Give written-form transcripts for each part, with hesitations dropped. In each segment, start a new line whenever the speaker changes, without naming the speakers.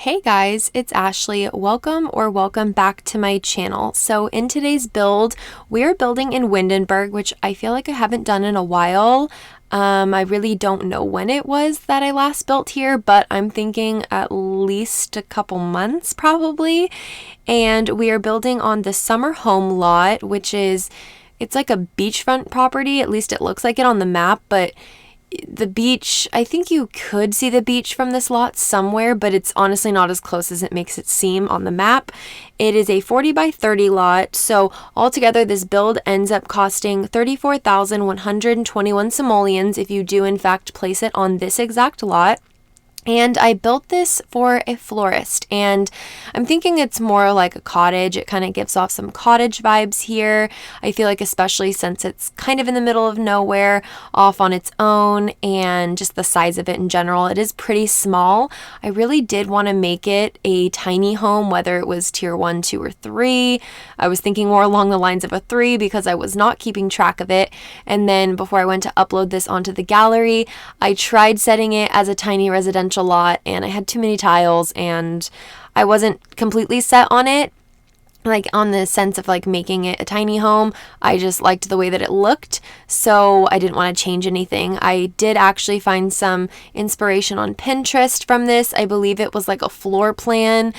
Hey guys, it's Ashley. Welcome back to my channel. So in today's build, we're building in Windenburg, which I feel like I haven't done in a while. I really don't know when it was that I last built here, but I'm thinking at least a couple months probably. And we are building on the summer home lot, it's like a beachfront property. At least it looks like it on the map, but the beach, I think you could see the beach from this lot somewhere, but it's honestly not as close as it makes it seem on the map. It is a 40 by 30 lot, so altogether this build ends up costing 34,121 simoleons if you do in fact place it on this exact lot. And I built this for a florist, and I'm thinking it's more like a cottage. It kind of gives off some cottage vibes here. I feel like especially since it's kind of in the middle of nowhere, off on its own, and just the size of it in general, it is pretty small. I really did want to make it a tiny home, whether it was tier 1, 2, or 3. I was thinking more along the lines of a 3 because I was not keeping track of it. And then before I went to upload this onto the gallery, I tried setting it as a tiny residential lot, and I had too many tiles and I wasn't completely set on it, like on the sense of like making it a tiny home. I just liked the way that it looked, so I didn't want to change anything. I did actually find some inspiration on Pinterest from this. I believe it was like a floor plan.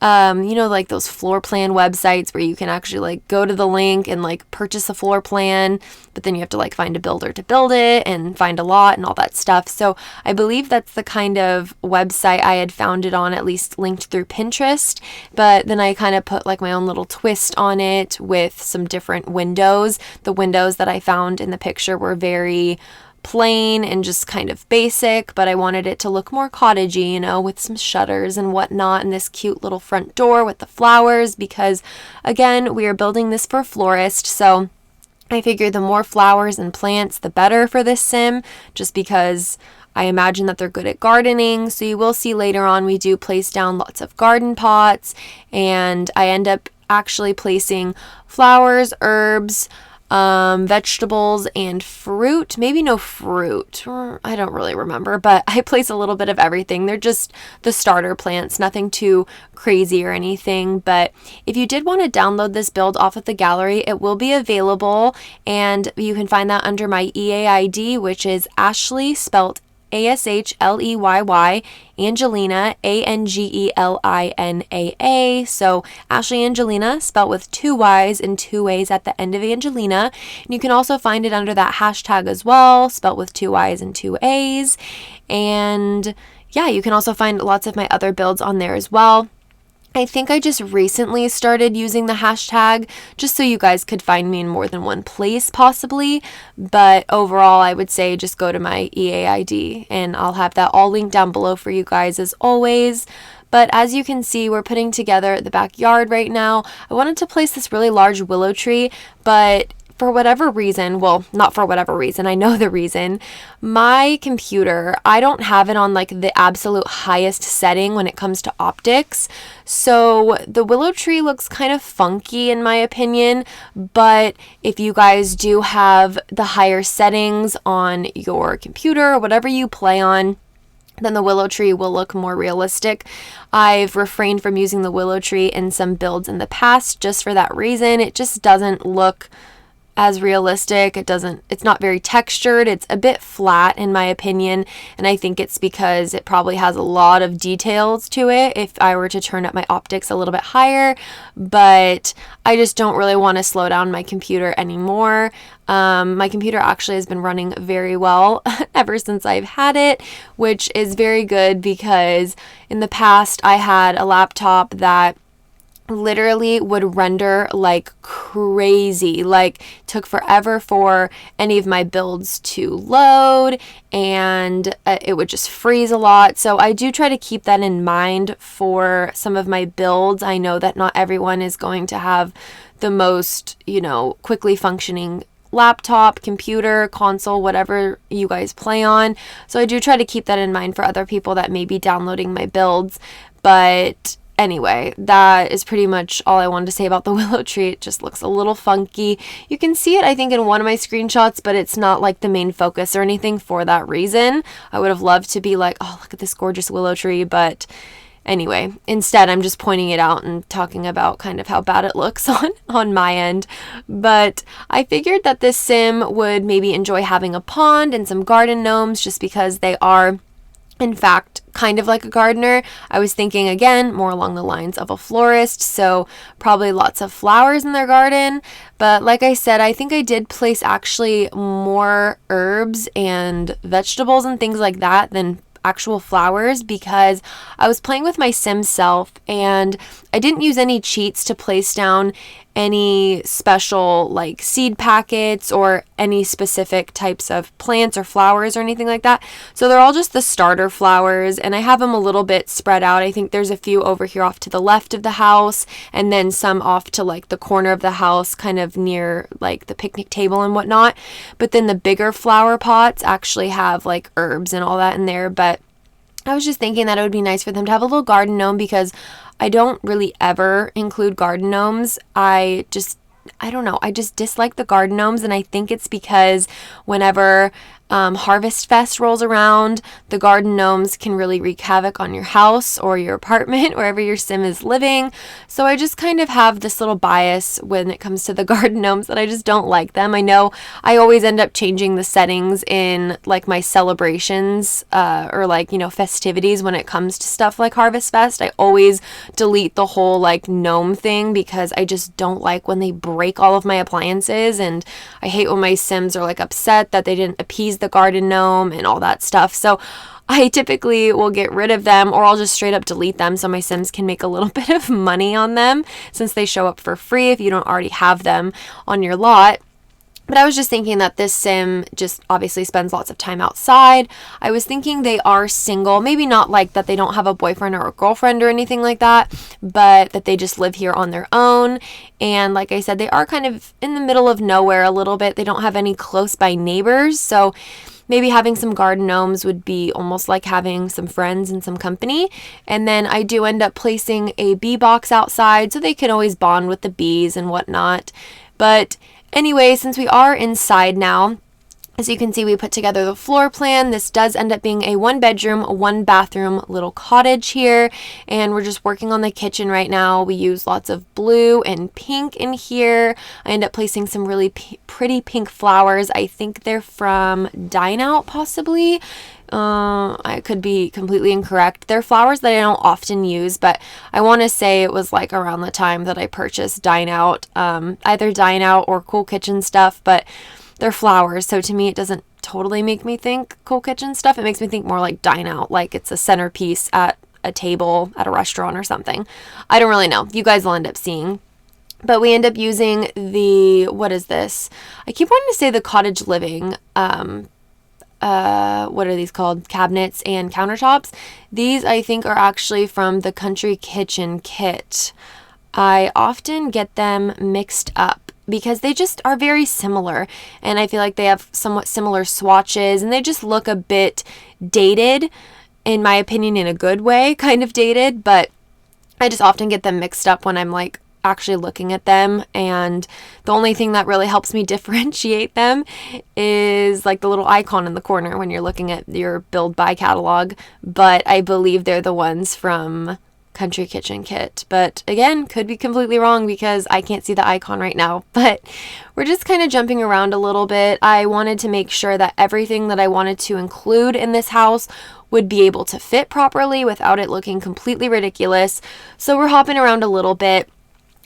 Like those floor plan websites where you can actually like go to the link and like purchase a floor plan, but then you have to like find a builder to build it and find a lot and all that stuff. So I believe that's the kind of website I had found it on, at least linked through Pinterest. But then I kind of put like my own little twist on it with some different windows. The windows that I found in the picture were very plain and just kind of basic, but I wanted it to look more cottagey, with some shutters and whatnot, and this cute little front door with the flowers, because again, we are building this for a florist, so I figured the more flowers and plants, the better for this sim, just because I imagine that they're good at gardening. So you will see later on we do place down lots of garden pots, and I end up actually placing flowers, herbs, vegetables, and fruit. Maybe no fruit. I don't really remember, but I place a little bit of everything. They're just the starter plants, nothing too crazy or anything. But if you did want to download this build off of the gallery, it will be available, and you can find that under my EA ID, which is Ashley, spelled ASHLEYY, Angelina, ANGELINAA. So Ashley Angelina, spelled with 2 Y's and 2 A's at the end of Angelina. And you can also find it under that hashtag as well, spelled with 2 Y's and 2 A's. And yeah, you can also find lots of my other builds on there as well. I think I just recently started using the hashtag just so you guys could find me in more than one place possibly, but overall I would say just go to my EA ID, and I'll have that all linked down below for you guys as always. But as you can see, we're putting together the backyard right now. I wanted to place this really large willow tree, but for whatever reason, well, not for whatever reason, I know the reason, my computer, I don't have it on like the absolute highest setting when it comes to optics. So the willow tree looks kind of funky in my opinion, but if you guys do have the higher settings on your computer or whatever you play on, then the willow tree will look more realistic. I've refrained from using the willow tree in some builds in the past just for that reason. It just doesn't look as realistic. It's not very textured. It's a bit flat in my opinion, and I think it's because it probably has a lot of details to it if I were to turn up my optics a little bit higher, but I just don't really want to slow down my computer anymore. My computer actually has been running very well ever since I've had it, which is very good because in the past I had a laptop that literally would render like crazy, like took forever for any of my builds to load, and it would just freeze a lot. So I do try to keep that in mind for some of my builds. I know that not everyone is going to have the most, quickly functioning laptop, computer, console, whatever you guys play on. So I do try to keep that in mind for other people that may be downloading my builds. But anyway, that is pretty much all I wanted to say about the willow tree. It just looks a little funky. You can see it, I think, in one of my screenshots, but it's not like the main focus or anything for that reason. I would have loved to be like, oh, look at this gorgeous willow tree, but Anyway, instead I'm just pointing it out and talking about kind of how bad it looks on my end. But I figured that this sim would maybe enjoy having a pond and some garden gnomes just because they are, in fact, kind of like a gardener. I was thinking, again, more along the lines of a florist, so probably lots of flowers in their garden. But like I said, I think I did place actually more herbs and vegetables and things like that than actual flowers, because I was playing with my sim self and I didn't use any cheats to place down any special like seed packets or any specific types of plants or flowers or anything like that. So they're all just the starter flowers, and I have them a little bit spread out. I think there's a few over here off to the left of the house, and then some off to like the corner of the house, kind of near like the picnic table and whatnot. But then the bigger flower pots actually have like herbs and all that in there. But I was just thinking that it would be nice for them to have a little garden gnome, because I don't really ever include garden gnomes. I don't know. I just dislike the garden gnomes, and I think it's because whenever Harvest Fest rolls around, the garden gnomes can really wreak havoc on your house or your apartment, wherever your sim is living. So I just kind of have this little bias when it comes to the garden gnomes that I just don't like them. I know I always end up changing the settings in like my celebrations or like, festivities when it comes to stuff like Harvest Fest. I always delete the whole like gnome thing because I just don't like when they break all of my appliances, and I hate when my sims are like upset that they didn't appease the garden gnome and all that stuff. So I typically will get rid of them, or I'll just straight up delete them so my sims can make a little bit of money on them, since they show up for free if you don't already have them on your lot. But I was just thinking that this sim just obviously spends lots of time outside. I was thinking they are single, maybe not like that they don't have a boyfriend or a girlfriend or anything like that, but that they just live here on their own. And like I said, they are kind of in the middle of nowhere a little bit. They don't have any close by neighbors, so maybe having some garden gnomes would be almost like having some friends and some company. And then I do end up placing a bee box outside so they can always bond with the bees and whatnot. But anyway, since we are inside now, as you can see, we put together the floor plan. This does end up being a 1-bedroom, 1-bathroom little cottage here, and we're just working on the kitchen right now. We use lots of blue and pink in here. I end up placing some really pretty pink flowers. I think they're from Dine Out, possibly. I could be completely incorrect. They're flowers that I don't often use, but I want to say it was like around the time that I purchased Dine Out, either Dine Out or Cool Kitchen stuff, but they're flowers, so to me it doesn't totally make me think Cool Kitchen stuff. It makes me think more like Dine Out, like it's a centerpiece at a table at a restaurant or something. I don't really know. You guys will end up seeing. But we end up using what is this? I keep wanting to say the Cottage Living, what are these called? Cabinets and countertops. These I think are actually from the Country Kitchen kit. I often get them mixed up because they just are very similar, and I feel like they have somewhat similar swatches, and they just look a bit dated, in my opinion, in a good way, kind of dated, but I just often get them mixed up when I'm like actually looking at them. And the only thing that really helps me differentiate them is like the little icon in the corner when you're looking at your build by catalog, but I believe they're the ones from Country Kitchen kit. But again, could be completely wrong because I can't see the icon right now. But we're just kind of jumping around a little bit. I wanted to make sure that everything that I wanted to include in this house would be able to fit properly without it looking completely ridiculous. So we're hopping around a little bit.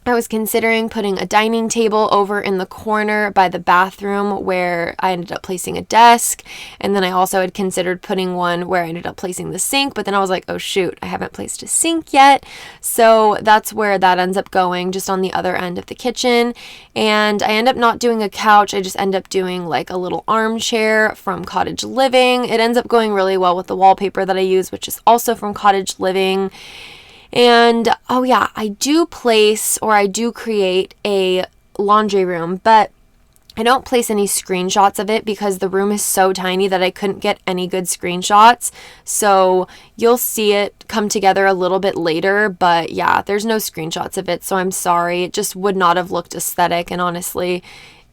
I was considering putting a dining table over in the corner by the bathroom where I ended up placing a desk. And then I also had considered putting one where I ended up placing the sink. But then I was like, oh shoot, I haven't placed a sink yet. So that's where that ends up going, just on the other end of the kitchen. And I end up not doing a couch. I just end up doing like a little armchair from Cottage Living. It ends up going really well with the wallpaper that I use, which is also from Cottage Living. And, oh yeah, I do create a laundry room, but I don't place any screenshots of it because the room is so tiny that I couldn't get any good screenshots. So you'll see it come together a little bit later, but yeah, there's no screenshots of it, so I'm sorry. It just would not have looked aesthetic, and honestly,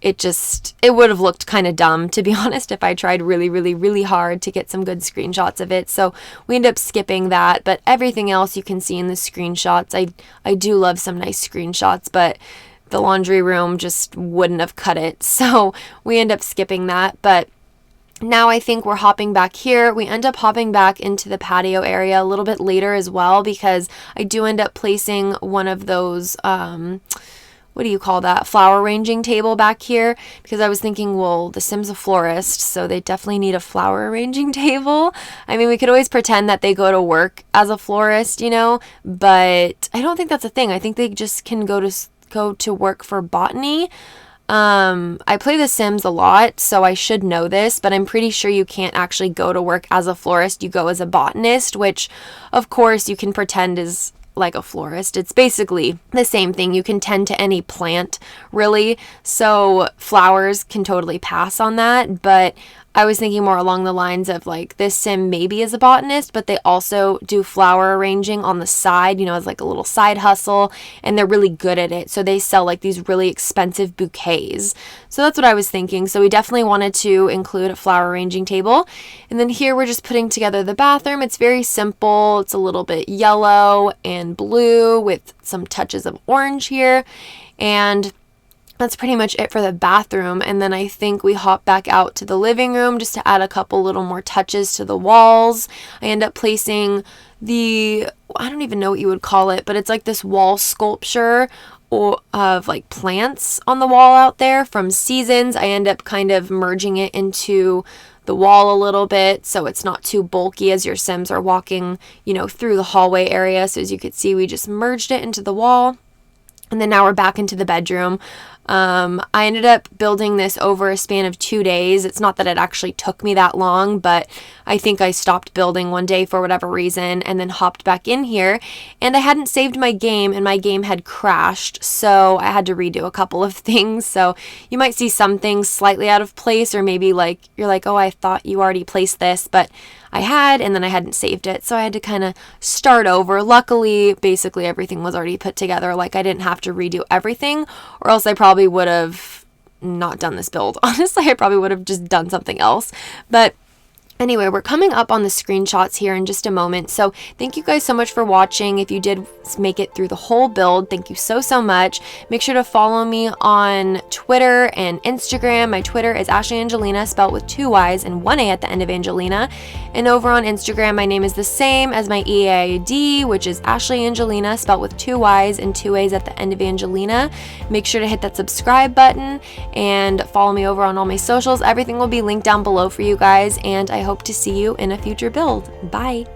it would have looked kind of dumb, to be honest, if I tried really, really, really hard to get some good screenshots of it. So we ended up skipping that, but everything else you can see in the screenshots. I do love some nice screenshots, but the laundry room just wouldn't have cut it. So we end up skipping that. But now I think we're hopping back here. We end up hopping back into the patio area a little bit later as well, because I do end up placing one of those, what do you call that, flower arranging table back here, because I was thinking, well, the Sim's a florist, so they definitely need a flower arranging table. I mean, we could always pretend that they go to work as a florist, you know, but I don't think that's a thing. I think they just can go to work for botany. I play The Sims a lot, so I should know this, but I'm pretty sure you can't actually go to work as a florist. You go as a botanist, which of course you can pretend is like a florist. It's basically the same thing. You can tend to any plant, really. So flowers can totally pass on that, but I was thinking more along the lines of like this sim maybe is a botanist, but they also do flower arranging on the side, you know, as like a little side hustle, and they're really good at it. So they sell like these really expensive bouquets. So that's what I was thinking. So we definitely wanted to include a flower arranging table. And then here we're just putting together the bathroom. It's very simple. It's a little bit yellow and blue with some touches of orange here. And that's pretty much it for the bathroom. And then I think we hop back out to the living room just to add a couple little more touches to the walls. I end up placing I don't even know what you would call it, but it's like this wall sculpture of like plants on the wall out there from Seasons. I end up kind of merging it into the wall a little bit so it's not too bulky as your Sims are walking, you know, through the hallway area. So as you could see, we just merged it into the wall. And then now we're back into the bedroom. I ended up building this over a span of 2 days. It's not that it actually took me that long, but I think I stopped building one day for whatever reason and then hopped back in here. And I hadn't saved my game and my game had crashed, so I had to redo a couple of things. So you might see some things slightly out of place, or maybe like you're like, oh, I thought you already placed this, but I had, and then I hadn't saved it. So I had to kind of start over. Luckily, basically everything was already put together. Like I didn't have to redo everything, or else I probably would have not done this build. Honestly, I probably would have just done something else. But anyway, we're coming up on the screenshots here in just a moment. So thank you guys so much for watching. If you did make it through the whole build, thank you so, so much. Make sure to follow me on Twitter and Instagram. My Twitter is ashleyyangelinaa, spelled with 2 Y's and 1 A at the end of Angelina. And over on Instagram, my name is the same as my EAID, which is ashleyyangelinaa, spelled with 2 Y's and 2 A's at the end of Angelina. Make sure to hit that subscribe button and follow me over on all my socials. Everything will be linked down below for you guys, and I hope to see you in a future build. Bye!